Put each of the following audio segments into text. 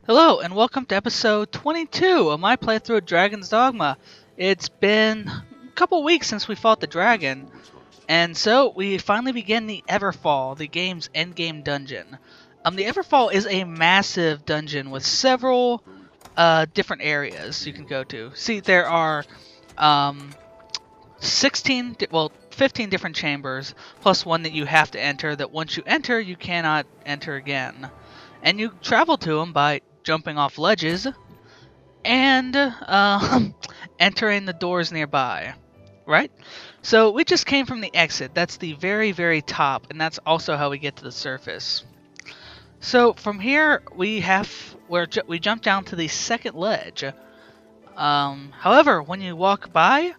Hello, and welcome to episode 22 of my playthrough of Dragon's Dogma. It's been a couple weeks since we fought the dragon, and so we finally begin the Everfall, the game's endgame dungeon. The Everfall is a massive dungeon with several different areas you can go to. See, there are 15 different chambers, plus one that you have to enter, that once you enter, you cannot enter again. And you travel to them by jumping off ledges and entering the doors nearby, right? So we just came from the exit. That's the very, very top, and that's also how we get to the surface. So from here, we jump down to the second ledge. However, when you walk by,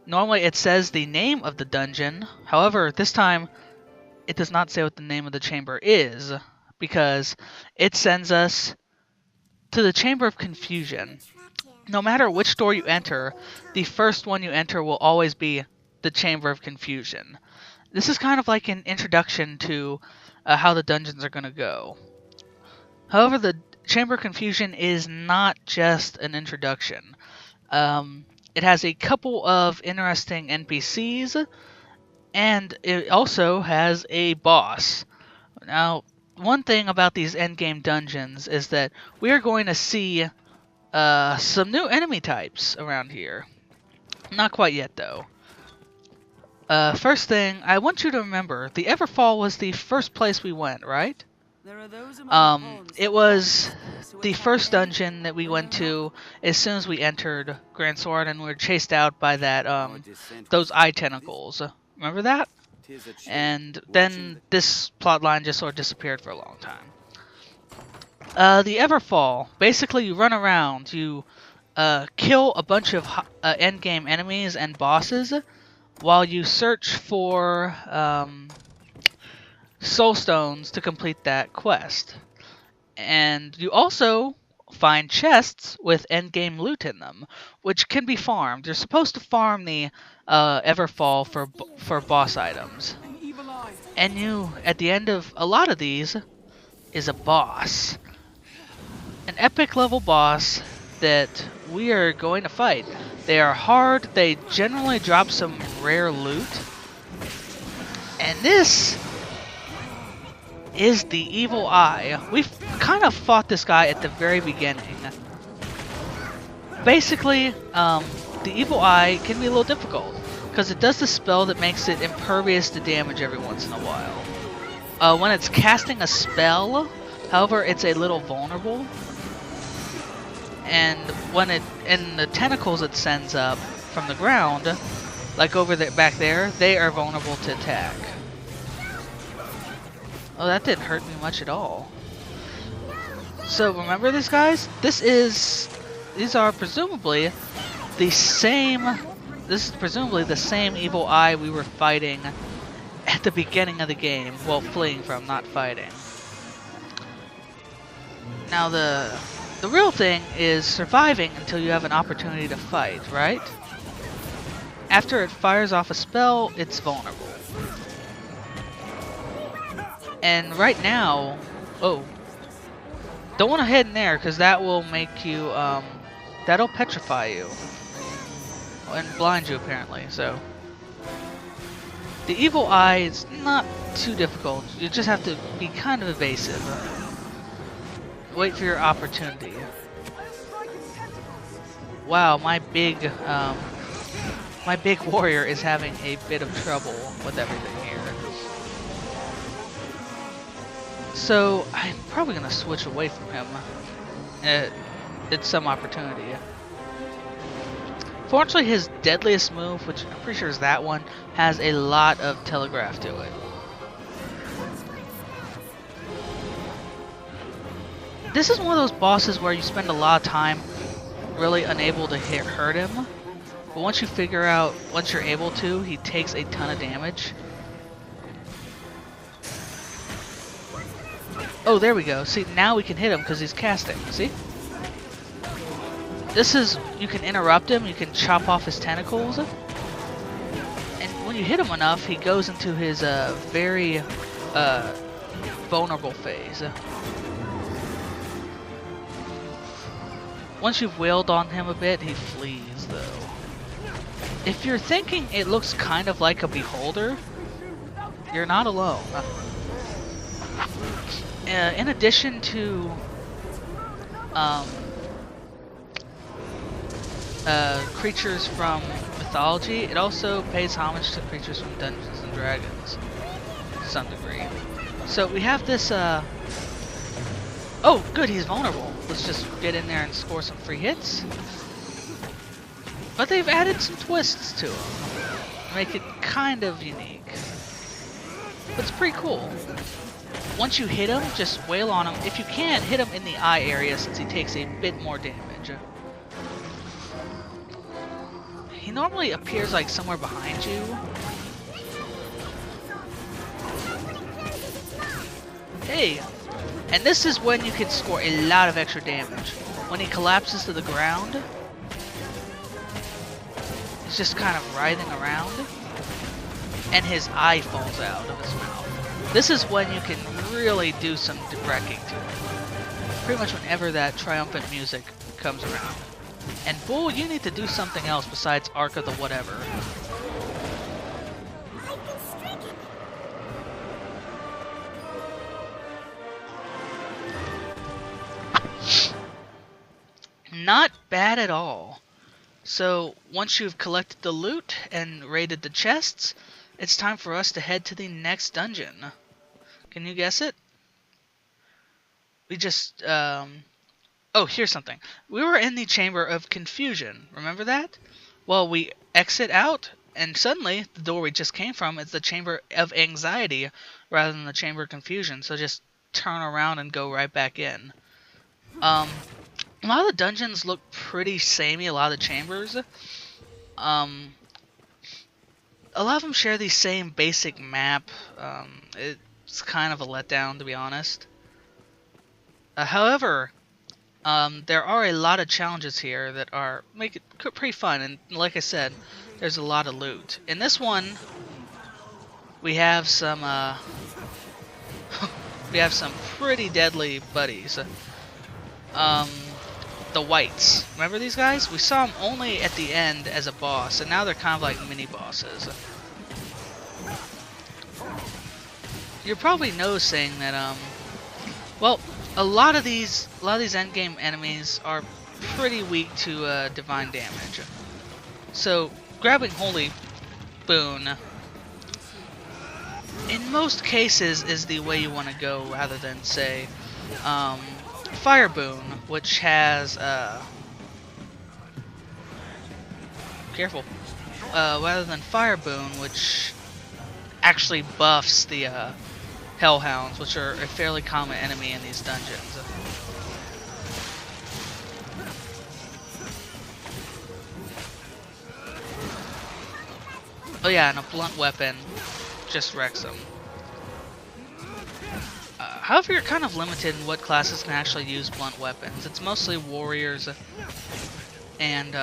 normally it says the name of the dungeon. However, this time it does not say what the name of the chamber is, because it sends us to the Chamber of Confusion. No matter which door you enter, the first one you enter will always be the Chamber of Confusion. This is kind of like an introduction to how the dungeons are going to go. However, the Chamber of Confusion is not just an introduction. It has a couple of interesting NPCs, and it also has a boss. Now, one thing about these endgame dungeons is that we are going to see some new enemy types around here. Not quite yet, though. First thing, I want you to remember, the Everfall was the first place we went, right? It was the first dungeon that we went to as soon as we entered Gran Soren, and we were chased out by those eye tentacles. Remember that? And then this plotline just sort of disappeared for a long time. The Everfall, basically you run around, you kill a bunch of endgame enemies and bosses while you search for soul stones to complete that quest. And you also find chests with endgame loot in them, which can be farmed. You're supposed to farm the Everfall for boss items. And at the end of a lot of these, is a boss. An epic level boss that we are going to fight. They are hard, they generally drop some rare loot. And this is the Evil Eye. We've kind of fought this guy at the very beginning. Basically, the Evil Eye can be a little difficult, because it does the spell that makes it impervious to damage every once in a while. When it's casting a spell, however, it's a little vulnerable. And the tentacles it sends up from the ground, like back there, they are vulnerable to attack. Oh, that didn't hurt me much at all. So remember this, guys? These are presumably the same. This is presumably the same Evil Eye we were fighting at the beginning of the game. Well, fleeing from, not fighting. Now the real thing is surviving until you have an opportunity to fight, right? After it fires off a spell, it's vulnerable. And right now, oh, don't want to head in there, because that will make you, that'll petrify you. And blind you, apparently, so. The Evil Eye is not too difficult. You just have to be kind of evasive. Wait for your opportunity. Wow, my big warrior is having a bit of trouble with everything here. So, I'm probably going to switch away from him at some opportunity. Fortunately, his deadliest move, which I'm pretty sure is that one, has a lot of telegraph to it. This is one of those bosses where you spend a lot of time really unable to hurt him. But once you're able to, he takes a ton of damage. Oh, there we go. See, now we can hit him because he's casting. See? You can interrupt him, you can chop off his tentacles. And when you hit him enough, he goes into his very vulnerable phase. Once you've wailed on him a bit, he flees, though. If you're thinking it looks kind of like a beholder, you're not alone. In addition to creatures from mythology, it also pays homage to creatures from Dungeons and Dragons to some degree. So we have this oh good, he's vulnerable. Let's just get in there and score some free hits. But they've added some twists to him to make it kind of unique. But it's pretty cool. Once you hit him, just wail on him. If you can, hit him in the eye area since he takes a bit more damage. He normally appears like somewhere behind you. Hey! And this is when you can score a lot of extra damage. When he collapses to the ground, he's just kind of writhing around, and his eye falls out of his mouth. This is when you can really do some wrecking to him. Pretty much whenever that triumphant music comes around. And Bull, you need to do something else besides Arc of the Whatever. Not bad at all. So, once you've collected the loot and raided the chests, it's time for us to head to the next dungeon. Can you guess it? We just, oh, here's something. We were in the Chamber of Confusion. Remember that? Well, we exit out, and suddenly, the door we just came from is the Chamber of Anxiety rather than the Chamber of Confusion. So just turn around and go right back in. A lot of the dungeons look pretty samey, a lot of the chambers. A lot of them share the same basic map. It's kind of a letdown, to be honest. However, there are a lot of challenges here that make it pretty fun, and like I said, there's a lot of loot. In this one, we have some pretty deadly buddies. The Whites. Remember these guys? We saw them only at the end as a boss, and now they're kind of like mini bosses. You're probably noticing that well, a lot of these endgame enemies are pretty weak to divine damage. So grabbing Holy Boon in most cases is the way you want to go, rather than say Fire Boon, which has careful, rather than Fire Boon, which actually buffs the Hellhounds, which are a fairly common enemy in these dungeons. Oh yeah, and a blunt weapon just wrecks them. However, you're kind of limited in what classes can actually use blunt weapons. It's mostly warriors and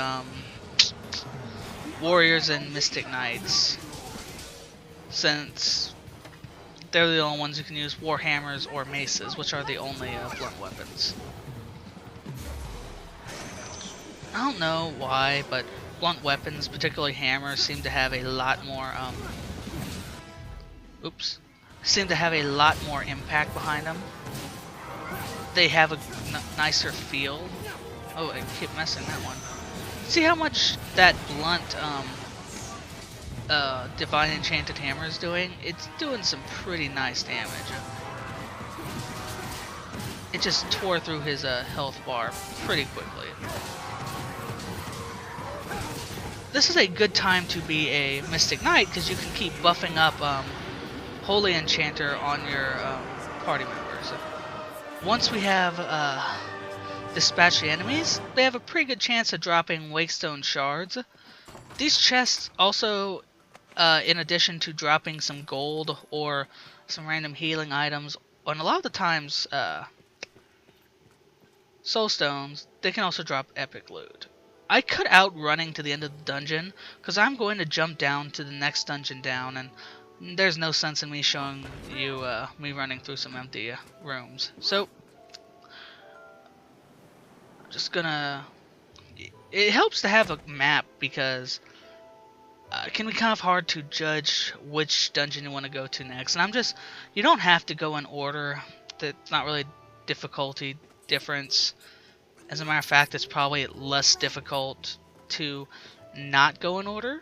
Mystic Knights, since they're the only ones who can use warhammers or maces, which are the only blunt weapons. I don't know why, but blunt weapons, particularly hammers, seem to have a lot more impact behind them. They have a nicer feel. Oh, I keep messing that one. See how much that blunt Divine Enchanted Hammer is doing? It's doing some pretty nice damage. It just tore through his health bar pretty quickly. This is a good time to be a Mystic Knight, because you can keep buffing up Holy Enchanter on your party members. Once we have dispatched the enemies, they have a pretty good chance of dropping Wakestone shards. These chests also, in addition to dropping some gold or some random healing items, and a lot of the times soul stones, they can also drop epic loot. I cut out running to the end of the dungeon, because I'm going to jump down to the next dungeon down, and there's no sense in me showing you me running through some empty rooms. So, just gonna it helps to have a map because it can be kind of hard to judge which dungeon you want to go to next. And you don't have to go in order. That's not really difficulty difference. As a matter of fact, it's probably less difficult to not go in order.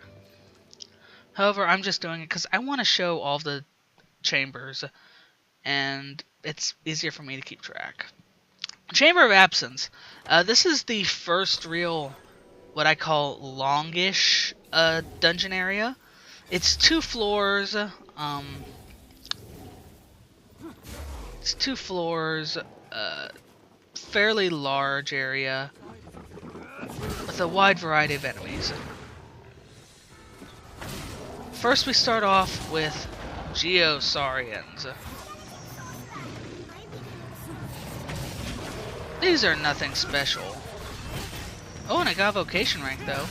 However, I'm just doing it because I want to show all the chambers, and it's easier for me to keep track. Chamber of Absence. This is the first real, what I call longish dungeon area. It's 2 floors. It's 2 floors. Fairly large area with a wide variety of enemies. First, we start off with Geosaurians. These are nothing special. Oh, and I got a vocation rank though.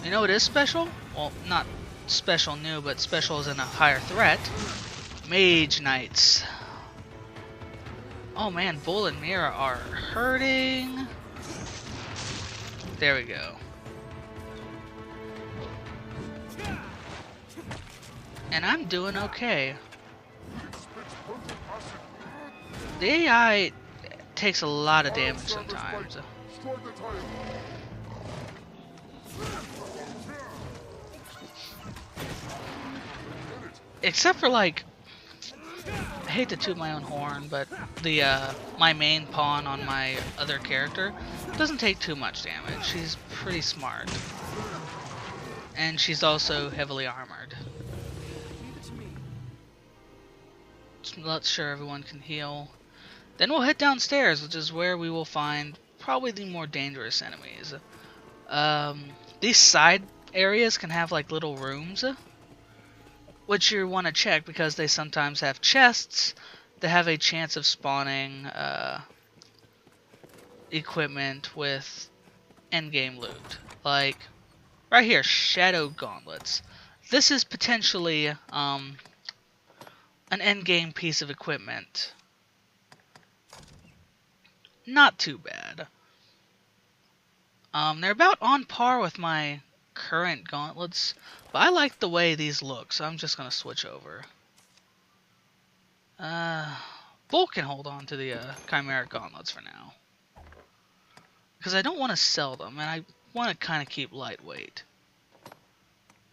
You know what is special? Well, not special new, but special as in a higher threat. Mage Knights. Oh man, Bull and Mira are hurting. There we go. And I'm doing okay. The AI takes a lot of damage sometimes. Except for like, I hate to toot my own horn, but the my main pawn on my other character doesn't take too much damage. She's pretty smart. And she's also heavily armored. Just let's sure everyone can heal. Then we'll head downstairs, which is where we will find probably the more dangerous enemies. These side areas can have like little rooms, which you want to check because they sometimes have chests that have a chance of spawning equipment with endgame loot. Like right here, Shadow Gauntlets. This is potentially an endgame piece of equipment. Not too bad. They're about on par with my current gauntlets, but I like the way these look, so I'm just gonna switch over. Bull can hold on to the chimeric gauntlets for now, because I don't want to sell them, and I want to kind of keep lightweight.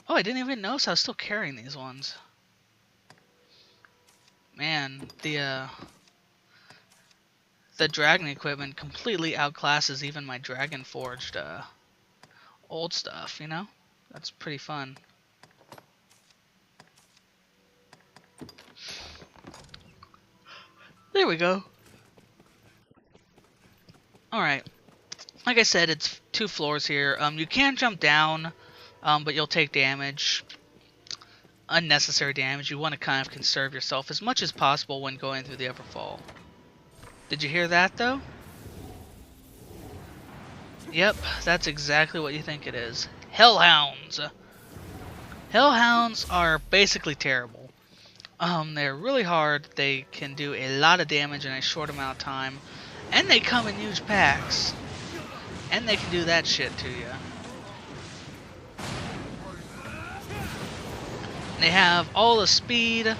Oh, I didn't even notice I was still carrying these ones. Man, the dragon equipment completely outclasses even my dragon forged old stuff, you know? That's pretty fun. There we go. Alright. Like I said, it's 2 floors here. You can jump down, but you'll take damage. Unnecessary damage. You want to kind of conserve yourself as much as possible when going through the Everfall. Did you hear that, though? Yep, that's exactly what you think it is. Hellhounds! Hellhounds are basically terrible. They're really hard, they can do a lot of damage in a short amount of time, and they come in huge packs. And they can do that shit to you. They have all the speed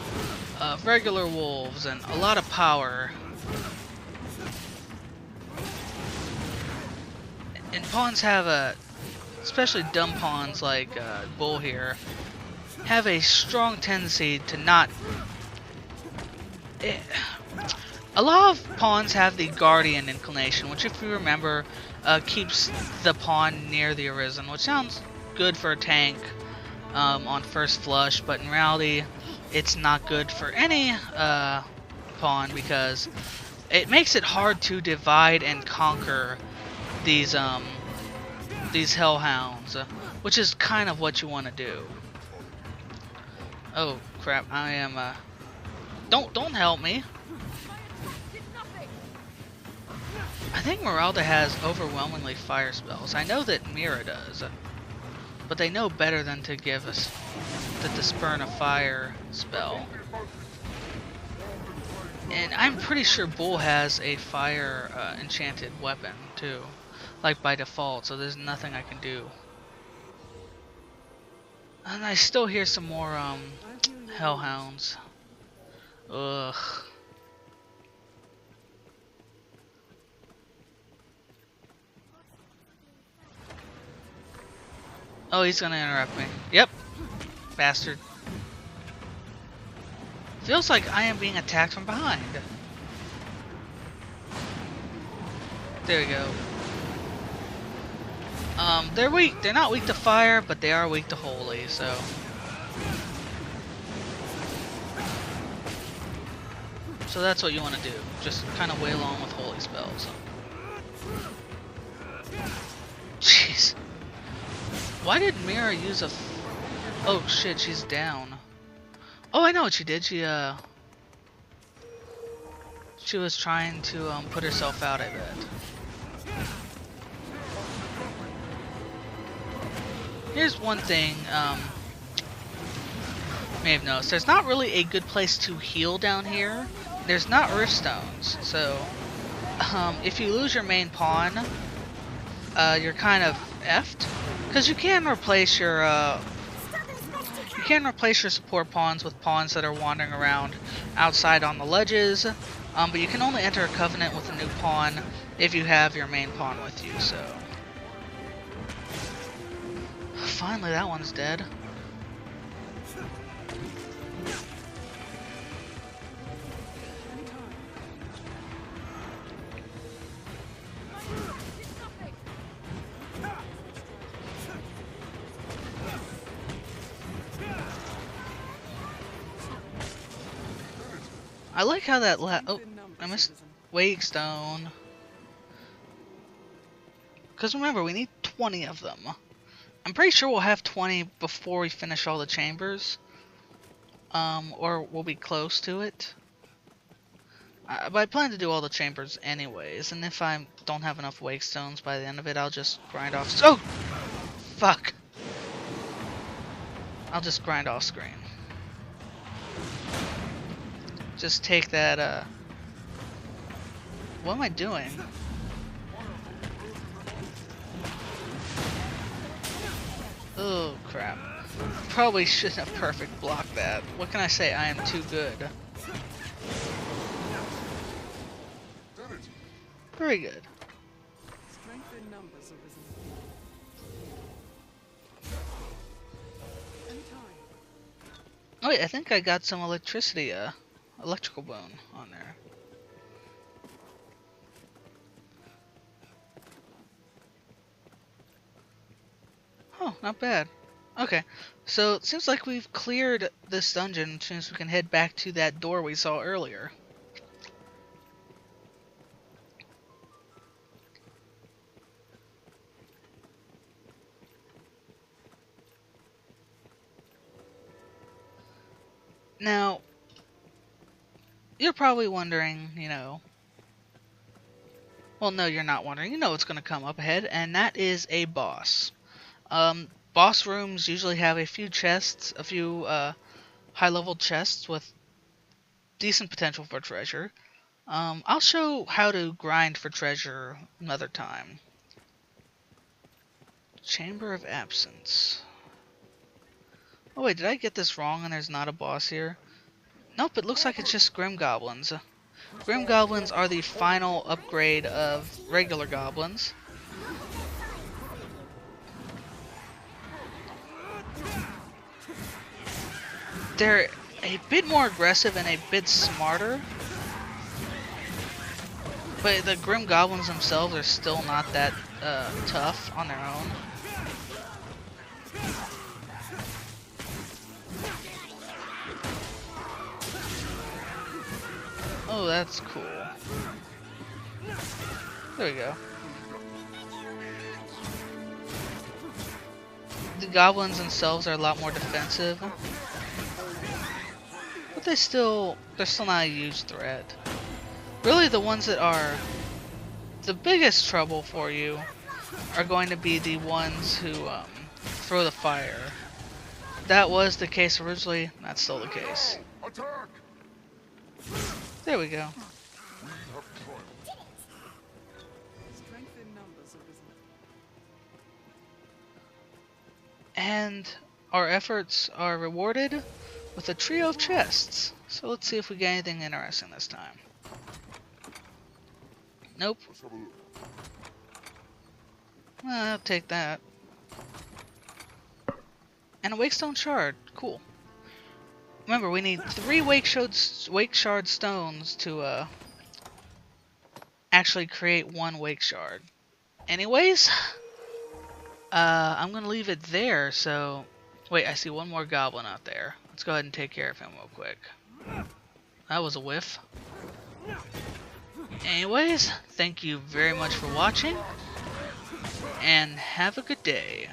of regular wolves and a lot of power. And pawns have especially dumb pawns like Bull here, have a strong tendency to not... A lot of pawns have the Guardian inclination, which if you remember, keeps the pawn near the Arisen, which sounds good for a tank on first flush, but in reality, it's not good for any pawn because it makes it hard to divide and conquer these hellhounds, which is kind of what you want to do. Oh crap! I am don't help me. I think Meralda has overwhelmingly fire spells. I know that Mira does, but they know better than to give us the Spurn of Fire spell. And I'm pretty sure Bull has a fire enchanted weapon too, like by default, so there's nothing I can do. And I still hear some more hellhounds. Ugh. Oh, he's gonna interrupt me. Yep. Bastard. Feels like I am being attacked from behind. There we go. They're weak. They're not weak to fire, but they are weak to holy, so. So that's what you want to do. Just kind of wail on with holy spells. Jeez. Why did Mira use a... Oh shit, she's down. Oh, I know what she did. She was trying to put herself out, I bet. Here's one thing, you may have noticed. There's not really a good place to heal down here. There's not Earthstones, so if you lose your main pawn, you're kind of effed. Because you can replace your support pawns with pawns that are wandering around outside on the ledges, but you can only enter a covenant with a new pawn if you have your main pawn with you. So finally, that one's dead. I like how that oh, I missed Wakestone. Because remember, we need 20 of them. I'm pretty sure we'll have 20 before we finish all the chambers. Or we'll be close to it. But I plan to do all the chambers anyways, and if I don't have enough Wakestones by the end of it, I'll just grind off... Oh! Fuck! I'll just grind off screen. Just take that, What am I doing? Oh, crap. Probably shouldn't have perfect blocked that. What can I say? I am too good. Very good. Oh wait, I think I got some electricity, electrical bone on there. Oh, not bad. Okay, so it seems like we've cleared this dungeon, which means we can head back to that door we saw earlier. Now, you're probably wondering, you know... Well, no, you're not wondering. You know what's going to come up ahead, and that is a boss. Boss rooms usually have a few chests, a few high-level chests with decent potential for treasure. I'll show how to grind for treasure another time. Chamber of Absence. Oh wait, did I get this wrong and there's not a boss here? Nope, it looks like it's just Grim Goblins. Grim Goblins are the final upgrade of regular goblins. They're a bit more aggressive and a bit smarter. But the Grim Goblins themselves are still not that tough on their own. Oh, that's cool. There we go. The goblins themselves are a lot more defensive. But they're still not a huge threat. Really, the ones that are the biggest trouble for you are going to be the ones who throw the fire. That was the case originally, that's still the case. Attack! There we go. Strength in numbers, Elizabeth. And our efforts are rewarded with a trio of chests. So let's see if we get anything interesting this time. Nope. Well, I'll take that. And a Wakestone shard. Cool. Remember, we need 3 Wake Shard stones to actually create 1 Wake Shard. Anyways, I'm gonna leave it there. So, wait, I see one more goblin out there. Let's go ahead and take care of him real quick. That was a whiff. Anyways, thank you very much for watching, and have a good day.